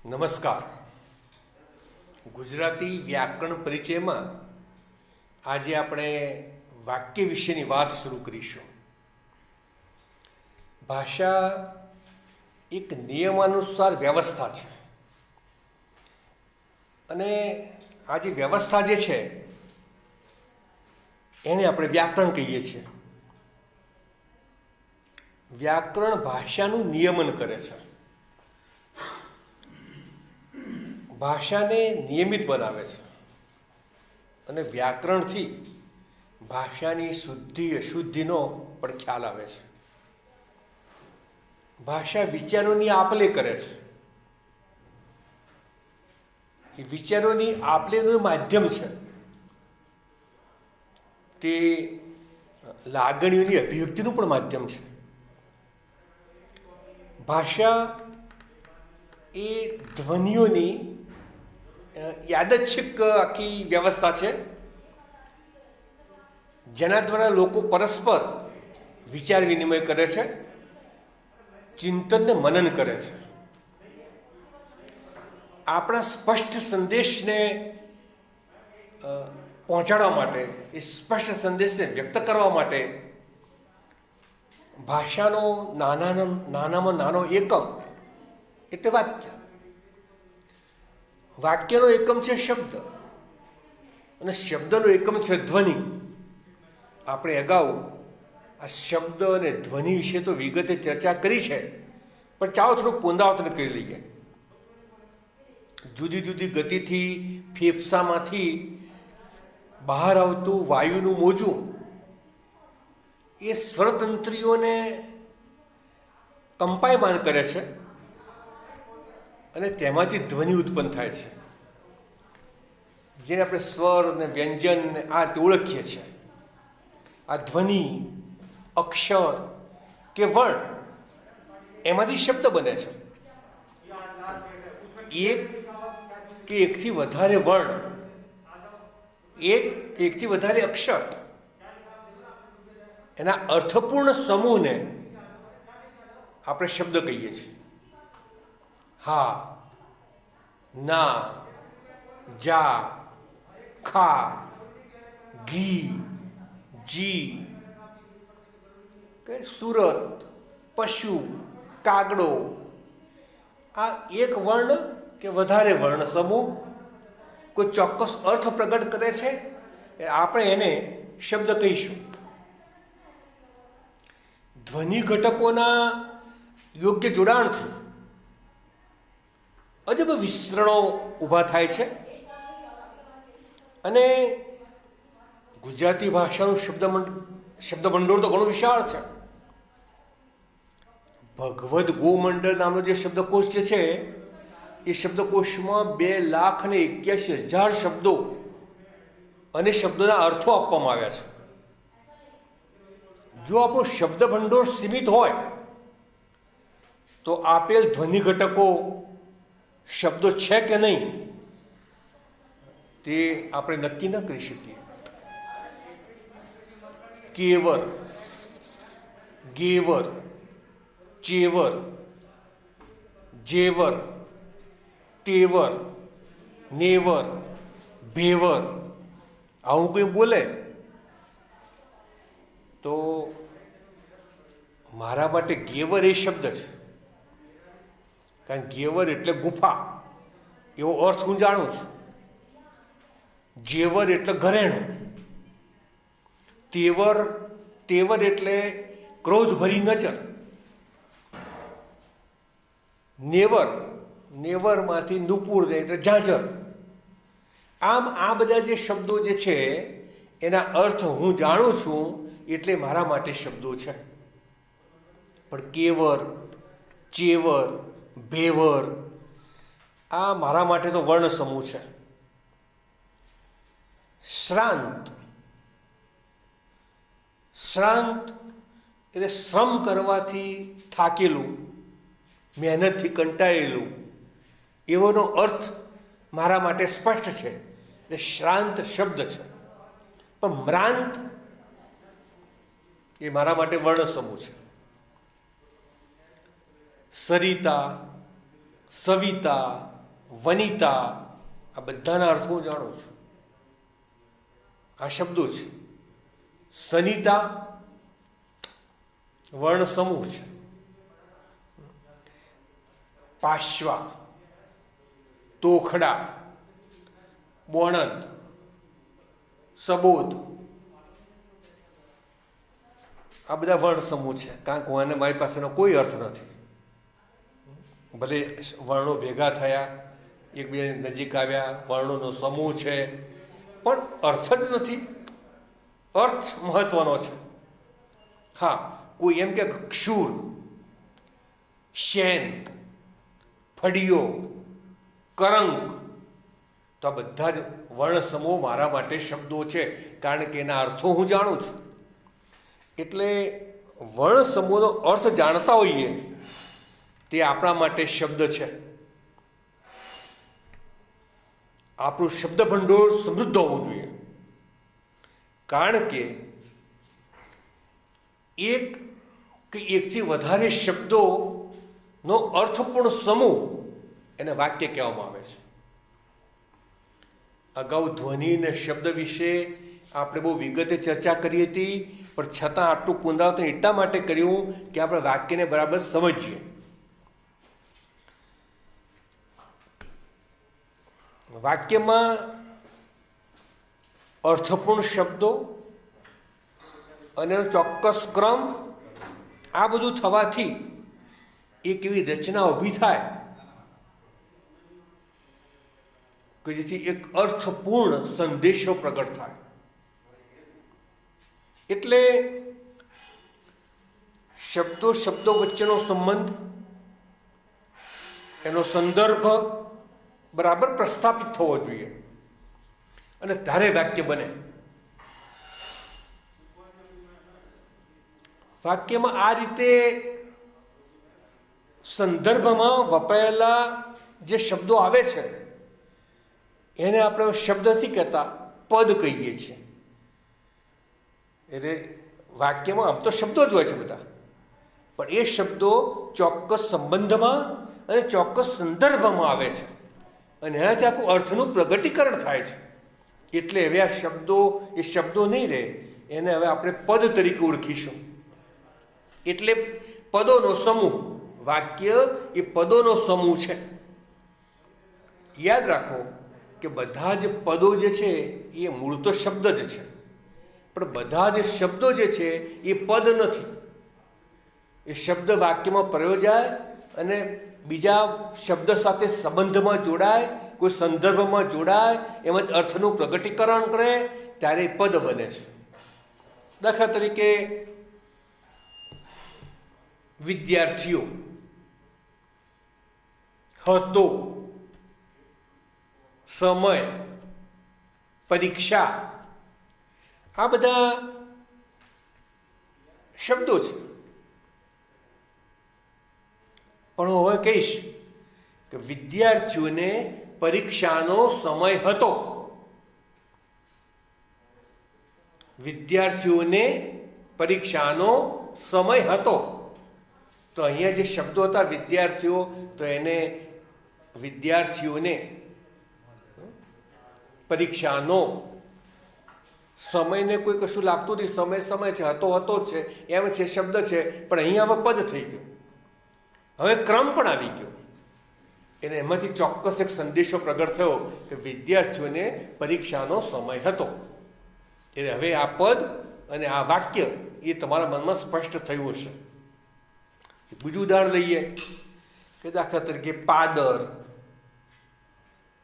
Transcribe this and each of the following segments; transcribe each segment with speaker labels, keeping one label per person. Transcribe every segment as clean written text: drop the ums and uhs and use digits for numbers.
Speaker 1: નમસ્કાર. ગુજરાતી વ્યાકરણ પરિચયમાં આજે આપણે વાક્ય વિશેની વાત શરૂ કરીશું. ભાષા એક નિયમાનુસાર વ્યવસ્થા છે અને આ જે વ્યવસ્થા જે છે એને આપણે વ્યાકરણ કહીએ છીએ. વ્યાકરણ ભાષાનું નિયમન કરે છે, ભાષાને નિયમિત બનાવે છે અને વ્યાકરણથી ભાષાની શુદ્ધિ અશુદ્ધિનો પણ ખ્યાલ આવે છે. ભાષા વિચારોની આપ-લે કરે છે. એ વિચારોની આપ-લેનું માધ્યમ છે. તે લાગણીઓની અભિવ્યક્તિનું પણ માધ્યમ છે. ભાષા એ ધ્વનિઓની યાદચ્છિક આખી વ્યવસ્થા છે, જેના દ્વારા લોકો પરસ્પર વિચાર વિનિમય કરે છે, ચિંતનને મનન કરે છે. આપણા સ્પષ્ટ સંદેશને પહોંચાડવા માટે, એ સ્પષ્ટ સંદેશને વ્યક્ત કરવા માટે ભાષાનો નાનામાં નાનો એકમ એટલે વાક્ય. વાક્યનો એકમ છે શબ્દ અને શબ્દનો એકમ છે ધ્વનિ. આપણે અગાઉ આ શબ્દ અને ધ્વનિ વિશે તો વિગતે ચર્ચા કરી છે, પણ ચાલો થોડુંક પુનરાવર્તન કરી લઈએ. જુદી જુદી ગતિથી ફેફસામાંથી બહાર આવતું વાયુનું મોજું એ સ્વરતંત્રીઓને કંપાયમાન કરે છે અને તેમાંથી ધ્વનિ ઉત્પન્ન થાય છે, જેને આપણે સ્વર અને વ્યંજન આ ઓળખીએ છીએ. આ ધ્વનિ, અક્ષર કે વર્ણ એમાંથી શબ્દ બને છે. એક કે એકથી વધારે વર્ણ, એક કે એકથી વધારે અક્ષર, એના અર્થપૂર્ણ સમૂહને આપણે શબ્દ કહીએ છીએ. હા, ના, જા, ખા, ઘી, જી, સુરત, પશુ, કાગડો, આ એક વર્ણ કે વધારે વર્ણ સમૂહ કોઈ ચોક્કસ અર્થ પ્રગટ કરે છે, આપણે એને શબ્દ કહીશું. ધ્વનિ ઘટકોના યોગ્ય જોડાણથી અજબ વિસ્તરણો ઊભા થાય છે અને ગુજરાતી ભાષાનું શબ્દભંડોળ તો ઘણું વિશાળ છે. ભગવદ્ ગોમંડળ નામનો જે શબ્દકોશ જે છે એ શબ્દકોશમાં 2,81,000 શબ્દો અને શબ્દોના અર્થો આપવામાં આવ્યા છે. જો આપણો શબ્દ ભંડોળ સીમિત હોય તો આપેલ ધ્વનિ ઘટકો શબ્દો છે કે નહીં તે આપણે નક્કી ન કરી શકીએ. કેવર, ગેવર, ચેવર, જેવર, તેવર, નેવર, ભેવર, આવું કોઈ બોલે તો મારા માટે ગેવર એ શબ્દ છે. કારણ કે ગેવર એટલે ગુફા એવો અર્થ હું જાણું છું. જેવર એટલે ઘરેણું, તેવર એટલે ક્રોધભરી નજર, નેવરમાંથી નુપુર એટલે ઝાંઝર. આમ આ બધા જે શબ્દો જે છે એના અર્થ હું જાણું છું એટલે મારા માટે શબ્દો છે. પણ કેવર, ચેવર, ભેવર આ મારા માટે તો વર્ણ સમૂહ છે. શ્રાંત એટલે શ્રમ કરવાથી થાકેલું, મહેનતથી કંટાળેલું એવોનો અર્થ મારા માટે સ્પષ્ટ છે એટલે શ્રાંત શબ્દ છે. પણ મ્રાંત એ મારા માટે વર્ણ સમૂહ છે. સરિતા, સવિતા, વનિતા, આ બધાના અર્થ હું જાણું છું. આ શબ્દો છે. સનિતા વર્ણ સમૂહ છે. પાશ્વા, તોખડા, બોણદ, સબોધ, આ બધા વર્ણ સમૂહ છે. કારણ કે આને મારી પાસેનો કોઈ અર્થ નથી. ભલે વર્ણો ભેગા થયા, એકબીજાની નજીક આવ્યા, વર્ણોનો સમૂહ છે, પણ અર્થ જ નથી. અર્થ મહત્વનો છે. હા, કોઈ એમ કે ક્ષુર, શેન, ફડિયો, કરંક, તો આ બધા જ વર્ણ સમૂહ મારા માટે શબ્દો છે, કારણ કે એના અર્થો હું જાણું છું. એટલે વર્ણ સમૂહનો અર્થ જાણતા હોઈએ તે આપણા માટે શબ્દ છે. આપણું શબ્દ ભંડોળ સમૃદ્ધ હોવું જોઈએ, કારણ કે એક કે એકથી વધારે શબ્દોનો અર્થપૂર્ણ સમૂહ એને વાક્ય કહેવામાં આવે છે. અગાઉ ધ્વનિ અને શબ્દ વિશે આપણે બહુ વિગતે ચર્ચા કરી હતી, પણ છતાં આટલું પુનરાવર્તન એટલા માટે કર્યું કે આપણે વાક્યને બરાબર સમજીએ. વાક્યમાં અર્થપૂર્ણ શબ્દો અને એનો ચોક્કસ ક્રમ, આ બધું થવાથી એક એવી રચના ઊભી થાય કે જેથી એક અર્થપૂર્ણ સંદેશો પ્રગટ થાય. એટલે શબ્દો વચ્ચેનો સંબંધ, એનો સંદર્ભ બરાબર પ્રસ્થાપિત થવો જોઈએ, અને ત્યારે વાક્ય બને. વાક્યમાં આ રીતે સંદર્ભમાં વપરાયેલા જે શબ્દો આવે છે એને આપણે શબ્દ નથી કહેતા, પદ કહીએ છીએ. એટલે વાક્યમાં આમ તો શબ્દો જ હોય છે બધા, પણ એ શબ્દો ચોક્કસ સંબંધમાં અને ચોક્કસ સંદર્ભમાં આવે છે, અને એનાથી આખું અર્થનું પ્રગટીકરણ થાય છે. એટલે હવે આ શબ્દો એ શબ્દો નહીં રહે, એને હવે આપણે પદ તરીકે ઓળખીશું. એટલે પદોનો સમૂહ, વાક્ય એ પદોનો સમૂહ છે. યાદ રાખો કે બધા જ પદો જે છે એ મૂળ તો શબ્દ જ છે, પણ બધા જ શબ્દો જે છે એ પદ નથી. એ શબ્દ વાક્યમાં પ્રયોજાય અને બીજા શબ્દ સાથે સંબંધમાં જોડાય, કોઈ સંદર્ભમાં જોડાય, એમાં અર્થનું પ્રગટીકરણ કરે, ત્યારે પદ બને છે. દાખલા તરીકે વિદ્યાર્થીઓ, હતો, સમય, પરીક્ષા, આ બધા શબ્દો છે. પણ હું હવે કહીશ કે વિદ્યાર્થીઓને પરીક્ષાનો સમય હતો. વિદ્યાર્થીઓને પરીક્ષાનો સમય હતો. તો અહીંયા જે શબ્દો હતા વિદ્યાર્થીઓ, તો એને વિદ્યાર્થીઓને પરીક્ષાનો, સમયને કોઈ કશું લાગતું નથી, સમય છે, હતો જ છે, એમ છે, શબ્દ છે, પણ અહીંયા હવે પદ થઈ ગયો, હવે ક્રમ પણ આવી ગયો. એને એમાંથી ચોક્કસ એક સંદેશો પ્રગટ થયો કે વિદ્યાર્થીઓને પરીક્ષાનો સમય હતો. એટલે હવે આ પદ અને આ વાક્ય એ તમારા મનમાં સ્પષ્ટ થયું હશે. બીજું ઉદાહરણ લઈએ કે દાખલા તરીકે પાદર,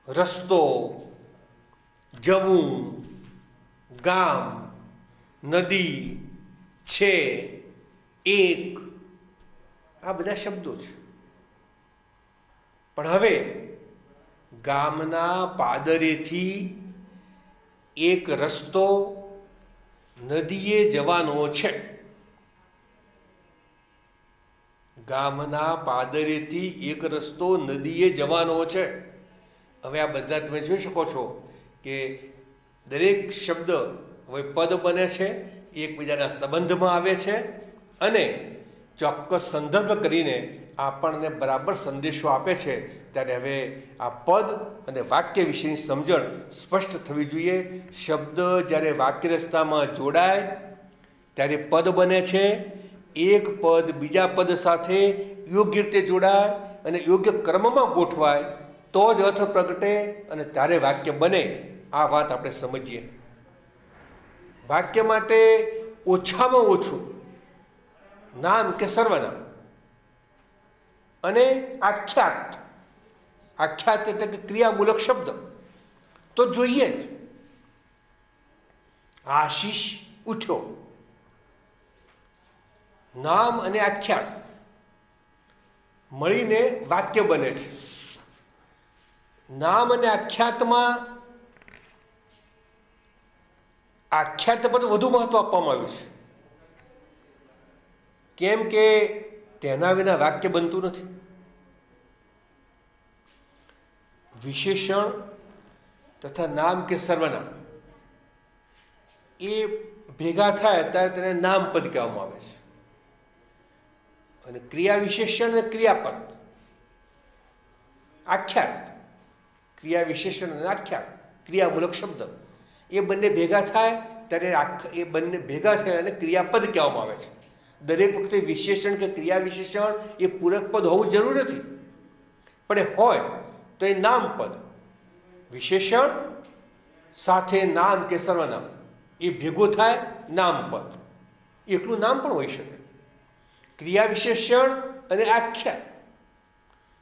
Speaker 1: રસ્તો, જવું, ગામ, નદી, છે, એક, આ બધા શબ્દો છે. પણ હવે ગામના પાદરેથી એક રસ્તો નદીએ જવાનો છે. ગામના પાદરેથી એક રસ્તો નદીએ જવાનો છે. હવે આ બધા તમે જોઈ શકો છો કે દરેક શબ્દ હવે પદ બને છે, એકબીજાના સંબંધમાં આવે છે, અને ચોક્કસ સંદર્ભ કરીને આપણને બરાબર સંદેશો આપે છે, ત્યારે હવે આ પદ અને વાક્ય વિશેની સમજણ સ્પષ્ટ થવી જોઈએ. શબ્દ જ્યારે વાક્ય રચનામાં જોડાય ત્યારે પદ બને છે. એક પદ બીજા પદ સાથે યોગ્ય રીતે જોડાય અને યોગ્ય ક્રમમાં ગોઠવાય તો જ અર્થ પ્રગટે અને ત્યારે વાક્ય બને. આ વાત આપણે સમજીએ. વાક્ય માટે ઓછામાં ઓછું નામ કે સર્વનામ અને આખ્યાત. આખ્યાત એટલે કે ક્રિયામૂલક શબ્દ તો જોઈએ જ. આશીષ ઉઠ્યો, નામ અને આખ્યાત મળીને વાક્ય બને છે. નામ અને આખ્યાતમાં આખ્યાત પર વધુ મહત્વ આપવામાં આવ્યું છે, કેમ કે તેના વિના વાક્ય બનતું નથી. વિશેષણ તથા નામ કે સર્વનામ એ ભેગા થાય ત્યારે તેને નામપદ કહેવામાં આવે છે. અને ક્રિયા વિશેષણ અને ક્રિયાપદ, આખ્યાત, ક્રિયા વિશેષણ અને આખ્યાત, ક્રિયામૂલક શબ્દ એ બંને ભેગા થાય ત્યારે એ બંને ભેગા થાય અને ક્રિયાપદ કહેવામાં આવે છે. દરેક વખતે વિશેષણ કે ક્રિયા વિશેષણ એ પૂરક પદ હોવું જરૂર નથી, પણ એ હોય તો એ નામપદ. વિશેષણ સાથે નામ કે સર્વનામ એ ભેગું થાય નામપદ. એકલું નામ પણ હોઈ શકે. ક્રિયા વિશેષણ અને આખ્યાત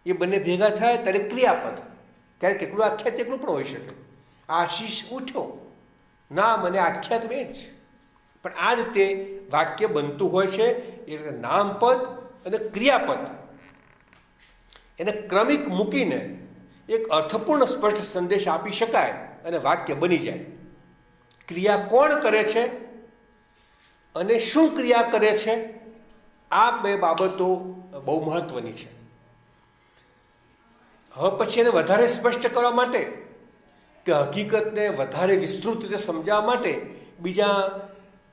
Speaker 1: એ બંને ભેગા થાય ત્યારે ક્રિયાપદ. ક્યારેક એકલું આખ્યાત એકલું પણ હોઈ શકે. આશીષ ઉઠ્યો, નામ અને આખ્યાત બે જ, પણ આ રીતે વાક્ય બનતું હોય છે. એટલે નામપદ અને ક્રિયાપદ એને ક્રમિક મૂકીને એક અર્થપૂર્ણ સ્પષ્ટ સંદેશ આપી શકાય અને વાક્ય બની જાય. ક્રિયા કોણ કરે છે અને શું ક્રિયા કરે છે, આ બે બાબતો બહુ મહત્વની છે. હવે પછી એને વધારે સ્પષ્ટ કરવા માટે કે હકીકતને વધારે વિસ્તૃત રીતે સમજાવવા માટે બીજા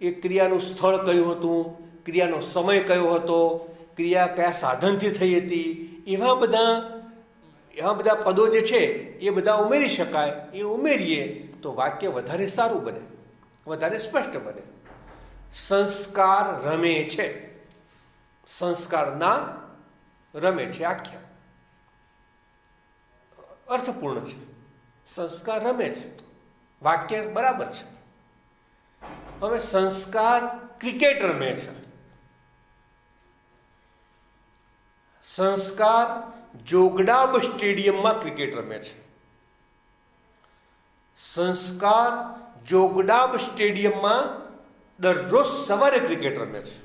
Speaker 1: એ ક્રિયાનું સ્થળ કયું હતું, ક્રિયાનો સમય કયો હતો, ક્રિયા કયા સાધનથી થઈ હતી, એવા બધા પદો જે છે એ બધા ઉમેરી શકાય. એ ઉમેરીએ તો વાક્ય વધારે સારું બને, વધારે સ્પષ્ટ બને. સંસ્કાર રમે છે, સંસ્કારના રમે છે આખ્યા અર્થપૂર્ણ છે. સંસ્કાર રમે છે, વાક્ય બરાબર છે. હવે સંસ્કાર ક્રિકેટ રમે છે, સંસ્કાર જોગડાબ સ્ટેડિયમમાં ક્રિકેટ રમે છે. સંસ્કાર જોગડાબ સ્ટેડિયમમાં દરરોજ સવારે ક્રિકેટ રમે છે.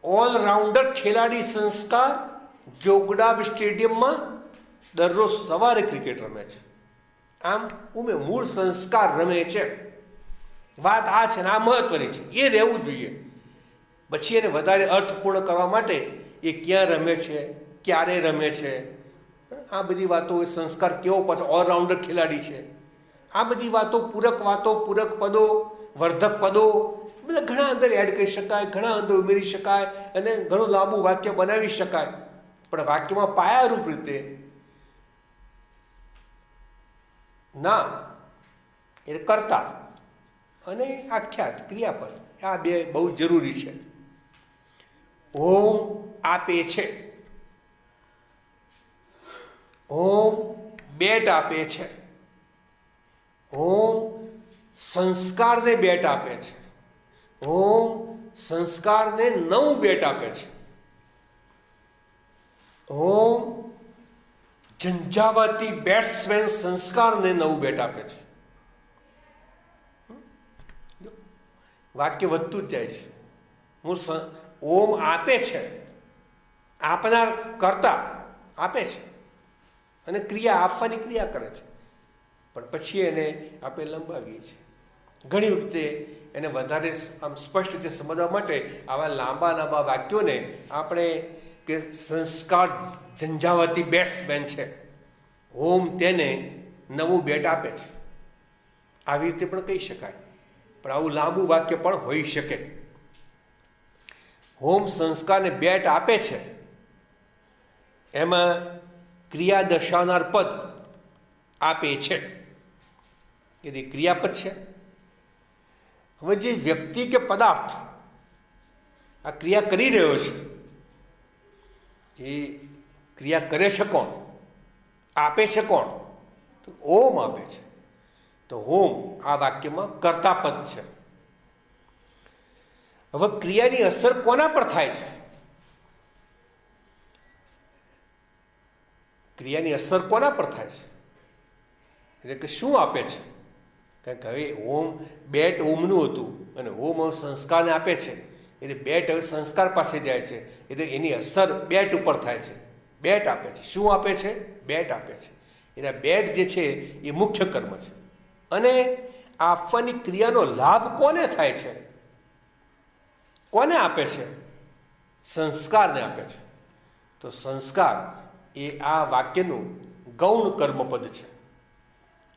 Speaker 1: ઓલરાઉન્ડર ખેલાડી સંસ્કાર જોગડાબ સ્ટેડિયમમાં દરરોજ સવારે ક્રિકેટ રમે છે. આમ મૂળ સંસ્કાર રમે છે. વાત આ છે ને આ મહત્વની છે, એ રહેવું જોઈએ. પછી એને વધારે અર્થપૂર્ણ કરવા માટે એ ક્યાં રમે છે, ક્યારે રમે છે, આ બધી વાતો. સંસ્કાર કેવો પાછો ઓલરાઉન્ડર ખેલાડી છે, આ બધી વાતો, પૂરક પદો, વર્ધક પદો બધા ઘણા અંદર એડ કરી શકાય, ઘણા અંદર ઉમેરી શકાય અને ઘણું લાંબુ વાક્ય બનાવી શકાય. પણ વાક્યમાં પાયારૂપ રીતે નામ એટલે કર્તા અને આખ્યાત ક્રિયાપદ, આ બે બહુ જરૂરી છે. ઓમ આપે છે, ઓમ બેટ આપે છે, ઓમ સંસ્કારને બેટ આપે છે, ઓમ સંસ્કારને 9 બેટ આપે છે, ઓમ ઝંઝાવાતી બેટ્સમેન સંસ્કારને 9 બેટ આપે છે. વાક્ય વધતું જ જાય છે. ઓમ આપે છે, આપનાર કરતા આપે છે અને ક્રિયા આપવાની ક્રિયા કરે છે, પણ પછી એને આપણે લંબાવીએ છીએ. ઘણી વખતે એને વધારે આમ સ્પષ્ટ રીતે સમજવા માટે આવા લાંબા વાક્યોને આપણે કે સંસ્કાર ઝંઝાવાતી બેટ્સમેન છે, ઓમ તેને 9 બેટ આપે છે, આવી રીતે પણ કહી શકાય. પણ આવું લાંબુ વાક્ય પણ હોઈ શકે. હોમ સંસ્કારને બેટ આપે છે એમાં ક્રિયા દર્શાવનાર પદ આપે છે, એ ક્રિયાપદ છે. હવે જે વ્યક્તિ કે પદાર્થ આ ક્રિયા કરી રહ્યો છે એ ક્રિયા કરે છે કોણ, આપે છે કોણ? તો ઓમ આપે છે. તો હોમ આ વાક્યમાં કર્તાપદ છે. હવે ક્રિયાની અસર કોના પર થાય છે? ક્રિયાની અસર કોના પર થાય છે એટલે કે શું આપે છે? કારણ કે હવે ઓમ બેટ ઓમનું હતું અને ઓમ સંસ્કારને આપે છે એટલે બેટ હવે સંસ્કાર પાસે જાય છે એટલે એની અસર બેટ ઉપર થાય છે. બેટ આપે છે. શું આપે છે? બેટ આપે છે. એટલે બેટ જે છે એ મુખ્ય કર્મ છે. અને આપવાની ક્રિયાનો લાભ કોને થાય છે? કોને આપે છે? સંસ્કારને આપે છે. તો સંસ્કાર એ આ વાક્યનું ગૌણ કર્મપદ છે.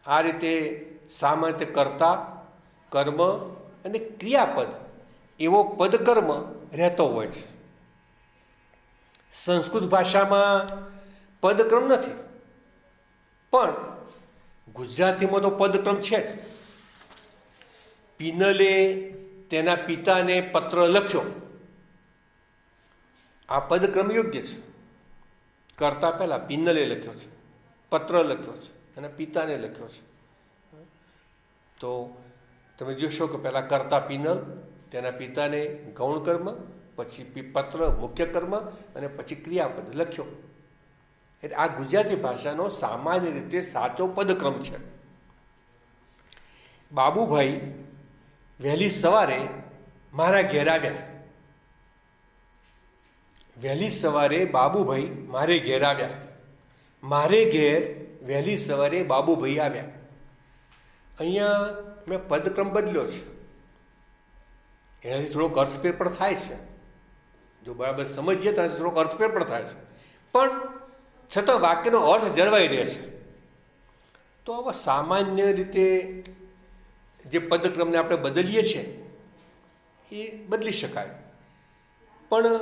Speaker 1: આ રીતે સામાન્ય રીતે કર્તા, કર્મ અને ક્રિયાપદ એવો પદકર્મ રહેતો હોય છે. સંસ્કૃત ભાષામાં પદક્રમ નથી, પણ ગુજરાતીમાં તો પદક્રમ છે જ. પિનલે તેના પિતાને પત્ર લખ્યો, આ પદક્રમ યોગ્ય છે. કરતા પહેલા પિનલે લખ્યો છે, પત્ર લખ્યો છે અને પિતાને લખ્યો છે. તો તમે જોશો કે પહેલા કરતા પિનલ, તેના પિતાને ગૌણ કર્મ, પછી પત્ર મુખ્ય કર્મ અને પછી ક્રિયાપદ લખ્યો. એટલે આ ગુજરાતી ભાષાનો સામાન્ય રીતે સાચો પદક્રમ છે. બાબુભાઈ વહેલી સવારે મારા ઘેર આવ્યા. વહેલી સવારે બાબુભાઈ મારે ઘેર આવ્યા. મારે ઘેર વહેલી સવારે બાબુભાઈ આવ્યા. અહીંયા મેં પદક્રમ બદલ્યો છે. એનાથી થોડોક અર્થફેર પણ થાય છે. જો બરાબર સમજીએ તો થોડોક અર્થફેર પણ થાય છે, પણ છતાં વાક્યનો અર્થ જળવાઈ રહે છે. તો આવા સામાન્ય રીતે જે પદક્રમને આપણે બદલીએ છીએ એ બદલી શકાય, પણ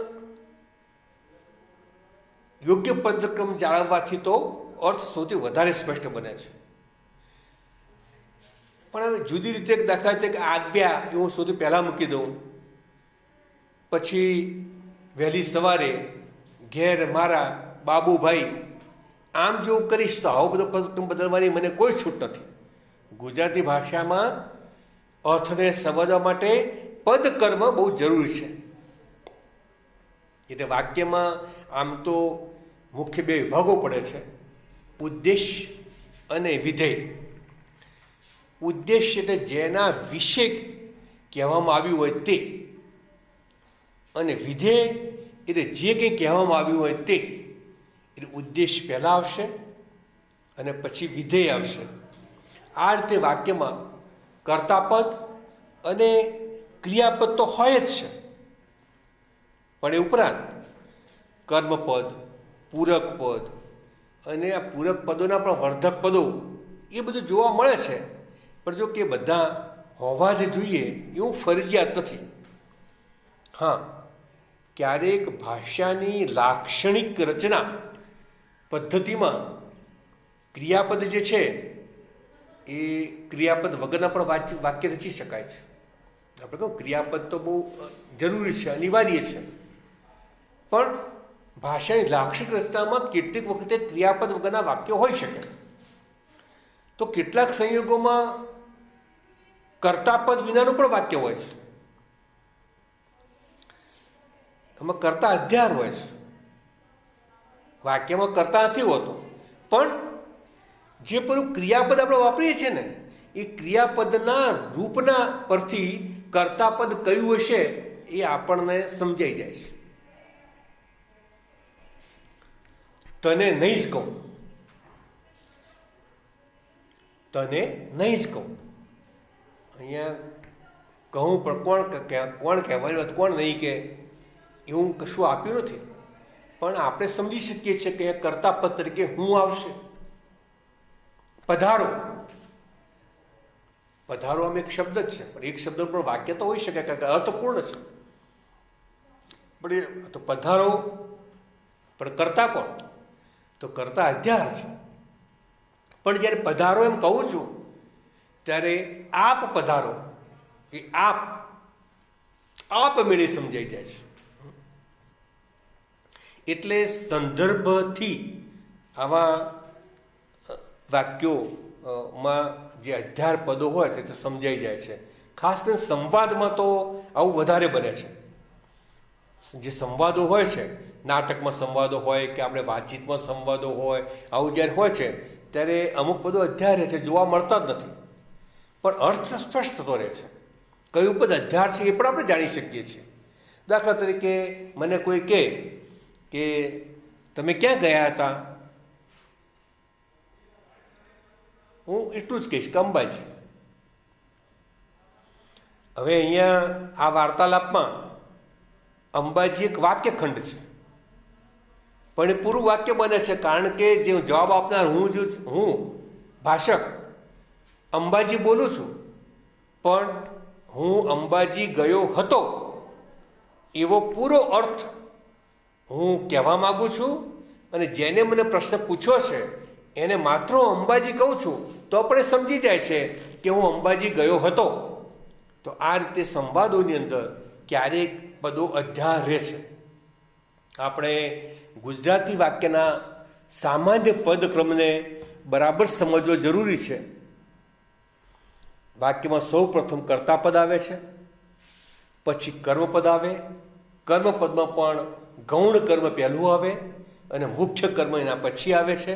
Speaker 1: યોગ્ય પદક્રમ જાળવવાથી તો અર્થ સૌથી વધારે સ્પષ્ટ બને છે. પણ હવે જુદી રીતે દાખલા તરીકે આજ્ઞા એ હું સૌથી પહેલાં મૂકી દઉં, પછી વહેલી સવારે ઘેર મારા બાબુભાઈ, આમ જો કરીશ તો આવો બધો પદક્રમ બદલવાની મને કોઈ છૂટ નથી. ગુજરાતી ભાષામાં અર્થને સમજવા માટે પદકર્મ બહુ જરૂરી છે. એટલે વાક્યમાં આમ તો મુખ્ય બે વિભાગો પડે છે, ઉદ્દેશ અને વિધેય. ઉદ્દેશ એટલે જેના વિશે કહેવામાં આવ્યું હોય તે, અને વિધેય એટલે જે કંઈ કહેવામાં આવ્યું હોય તે. એટલે ઉદ્દેશ પહેલાં આવશે અને પછી વિધેય આવશે. આ રીતે વાક્યમાં કર્તાપદ અને ક્રિયાપદ તો હોય જ છે, પણ એ ઉપરાંત કર્મપદ, પૂરક પદ અને આ પૂરક પદોના પણ વર્ધક પદો એ બધું જોવા મળે છે. પણ જો કે બધા હોવા જ જોઈએ એવું ફરજિયાત નથી. હા, ક્યારેક ભાષાની લાક્ષણિક રચના પદ્ધતિમાં ક્રિયાપદ જે છે એ ક્રિયાપદ વગરના પણ વાક્ય રચી શકાય છે. આપણે કહું ક્રિયાપદ તો બહુ જરૂરી છે, અનિવાર્ય છે, પણ ભાષાની લાક્ષણિક રચનામાં કેટલીક વખતે ક્રિયાપદ વગરના વાક્યો હોઈ શકે. તો કેટલાક સંયોગોમાં કર્તાપદ વિનાનું પણ વાક્ય હોય છે. એમાં કર્તા અધ્યાર હોય છે. વાક્યમાં કર્તા નથી હોતો, પણ જે પેલું ક્રિયાપદ આપણે વાપરીએ છીએ ને એ ક્રિયાપદના રૂપના પરથી કર્તાપદ કયું હશે એ આપણને સમજાઈ જાય છે. તને નહીં જ કહું, તને નહીં જ કહું. અહીંયા કહું પણ કોણ કહેવાનું હતું, કોણ નહીં કે એવું કશું આપ્યું નથી, પણ આપણે સમજી શકીએ છીએ કે કર્તાપદ તરીકે હું આવશે. પધારો, પધારો આમ એક શબ્દ જ છે, પણ એક શબ્દ પણ વાક્ય તો હોઈ શકે કારણ કે અર્થપૂર્ણ છે. પણ તો પધારો, પણ કરતા કોણ? તો કરતા અધ્યાર છે. પણ જ્યારે પધારો એમ કહું છું ત્યારે આપ પધારો, એ આપ મેળે સમજાઈ જાય છે. એટલે સંદર્ભથી આવા વાક્યોમાં જે અધ્યાર પદો હોય છે તે સમજાઈ જાય છે. ખાસ કરીને સંવાદમાં તો આવું વધારે બને છે. જે સંવાદો હોય છે, નાટકમાં સંવાદો હોય કે આપણે વાતચીતમાં સંવાદો હોય, આવું જ્યારે હોય છે ત્યારે અમુક પદો અધ્યાર રહે છે, જોવા મળતા જ નથી, પણ અર્થ સ્પષ્ટ થતો રહે છે. કયું પદ અધ્યાર છે એ પણ આપણે જાણી શકીએ છીએ. દાખલા તરીકે મને કોઈ કહે કે તમે ક્યાં ગયા હતા, હું એટલું જ કહીશ કે અંબાજી. હવે અહીંયા આ વાર્તાલાપમાં અંબાજી એક વાક્યખંડ છે, પણ એ પૂરું વાક્ય બને છે, કારણ કે જે જવાબ આપનાર હું ભાષક અંબાજી બોલું છું, પણ હું અંબાજી ગયો હતો એવો પૂરો અર્થ હું કહેવા માગું છું. અને જેને મને પ્રશ્ન પૂછ્યો છે એને માત્ર અંબાજી કહું છું તો પણ એ સમજી જાય છે કે હું અંબાજી ગયો હતો. તો આ રીતે સંવાદોની અંદર ક્યારેક પદો અધ્યાર રહે છે. આપણે ગુજરાતી વાક્યના સામાન્ય પદક્રમને બરાબર સમજવો જરૂરી છે. વાક્યમાં સૌ પ્રથમ કર્તા પદ આવે છે, પછી કર્મપદ આવે. કર્મપદમાં પણ ગૌણ કર્મ પહેલું આવે અને મુખ્ય કર્મ એના પછી આવે છે.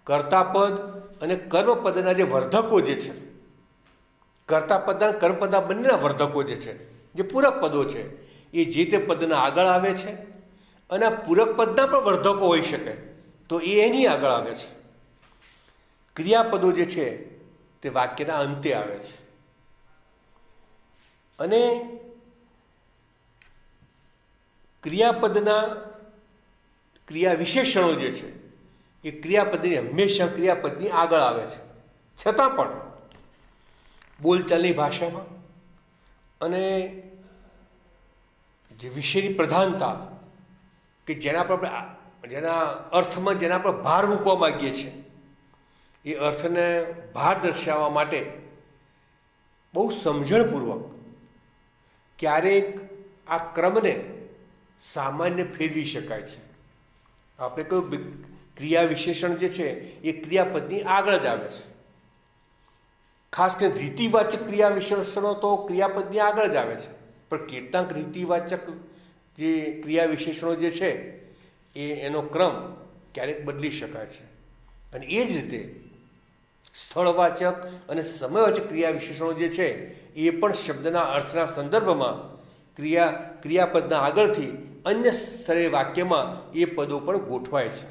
Speaker 1: કર્તાપદ અને કર્મપદના જે વર્ધકો જે છે, કર્તાપદના અને કર્મપદના બંનેના વર્ધકો જે છે, જે પૂરક પદો છે, એ જે તે પદના આગળ આવે છે. અને આ પૂરક પદના પણ વર્ધકો હોઈ શકે તો એ એની આગળ આવે છે. ક્રિયાપદો જે છે તે વાક્યના અંતે આવે છે. અને ક્રિયાપદના ક્રિયા વિશેષણો જે છે એ ક્રિયાપદની હંમેશા ક્રિયાપદની આગળ આવે છે. છતાં પણ બોલચાલની ભાષામાં અને જે વિષયની પ્રધાનતા કે જેના પર આપણે જેના અર્થમાં જેના પર ભાર મૂકવા માગીએ છીએ એ અર્થને ભાર દર્શાવવા માટે બહુ સમજણપૂર્વક ક્યારેક આ ક્રમને સામાન્ય ફેરવી શકાય છે. આપણે કહ્યું ક્રિયા વિશેષણ જે છે એ ક્રિયાપદની આગળ જ આવે છે. ખાસ કરીને રીતિવાચક ક્રિયા વિશેષણો તો ક્રિયાપદની આગળ જ આવે છે, પણ કેટલાક રીતિવાચક જે ક્રિયા વિશેષણો જે છે એનો ક્રમ ક્યારેક બદલી શકાય છે. અને એ જ રીતે સ્થળવાચક અને સમયવાચક ક્રિયા વિશેષણો જે છે એ પણ શબ્દના અર્થના સંદર્ભમાં ક્રિયાપદના આગળથી અન્ય સ્થળે વાક્યમાં એ પદો પણ ગોઠવાય છે.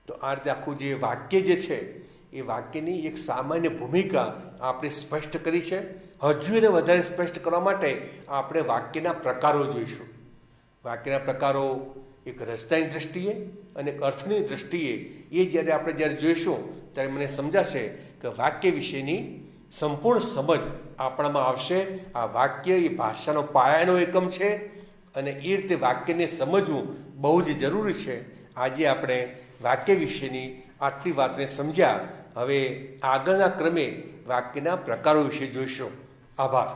Speaker 1: તો આ રીતે આખું જે વાક્ય જે છે એ વાક્યની એક સામાન્ય ભૂમિકા આપણે સ્પષ્ટ કરી છે. હજુ એને વધારે સ્પષ્ટ કરવા માટે આપણે વાક્યના પ્રકારો જોઈશું. વાક્યના પ્રકારો એક રચનાની દૃષ્ટિએ અને એક અર્થની દૃષ્ટિએ એ જ્યારે જોઈશું ત્યારે મને સમજાશે કે વાક્ય વિશેની સંપૂર્ણ સમજ આપણામાં આવશે. આ વાક્ય એ ભાષાનો પાયાનો એકમ છે અને એ રીતે વાક્યને સમજવું બહુ જ જરૂરી છે. આજે આપણે વાક્ય વિશેની આટલી વાતને સમજ્યા. હવે આગળના ક્રમે વાક્યના પ્રકારો વિશે જોઈશું. આભાર.